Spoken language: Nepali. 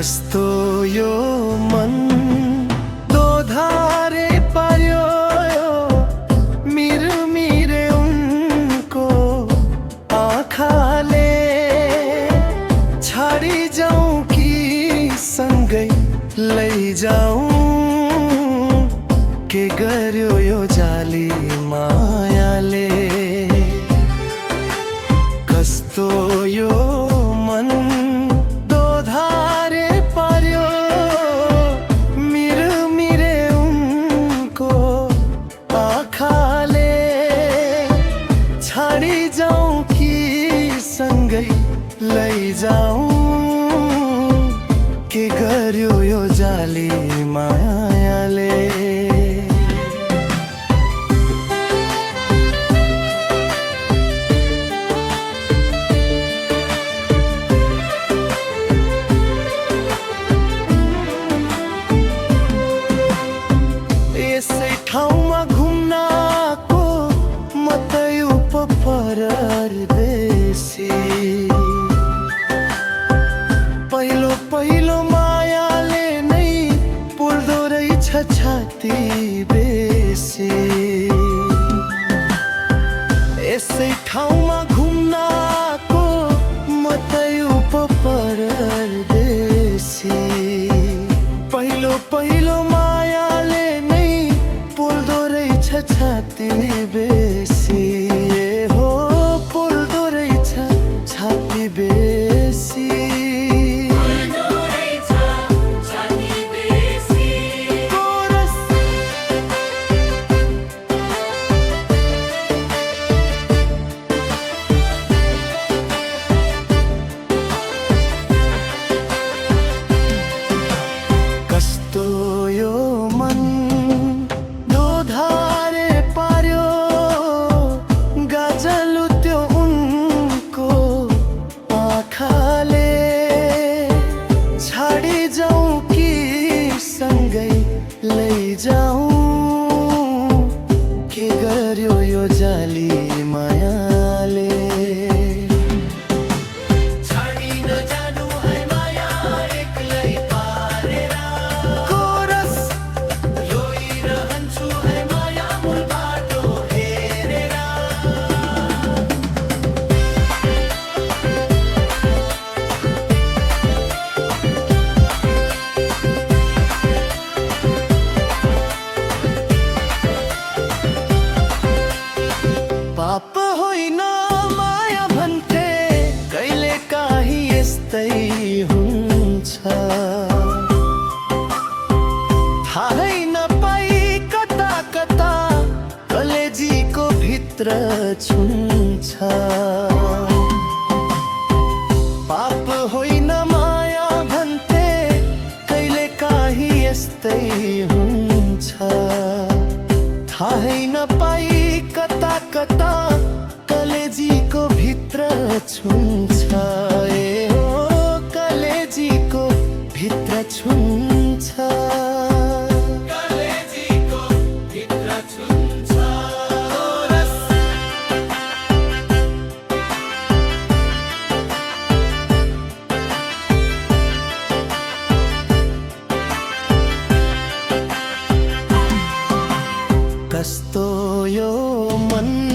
कस्तो यो मन दोधारे पर्यो मिरमिरे उनको आँखाले छाडी जाऊं कि सँगै लैजाऊं के गर्यो यो जाली मायाले कस्तो यो मन दोधारे पर्यो मिरमिरे उनको आँखाले छाडी जाऊं कि सँगै लैजाऊं के गर्यो यो जाली मायाले यसै ठाउँमा घुम्नको म त परदेशी पहिलो मायाले नै पोल्दो रहेछ छाती बेसी यसै ठाउँमा घुम्नको म त परदेशी पहिलो मायाले नै पोल्दो रहेछ छाती बेसी हो पोल्दो रहेछ छाती बेसी कस्तो यो मन दोधारे पर्यो गाजलु त्यो उनको आँखाले छाडी जाऊं कि सँगै लैजाऊं के गर्यो यो जाली मायाले पाप होइन माया भन्थे कहिले काहीँ यस्तै हुन्छ थाहै नपाई कता कता कलेजीको भित्र छुन्छ पाप होइन माया भन्थे कहिले काहीँ यस्तै हुन्छ थाहै नपाई कता कता कलेजीको भित्र छुन्छ ए हो कलेजीको भित्र छुन्छ कलेजीको भित्र छुन्छ कस्तो यो मन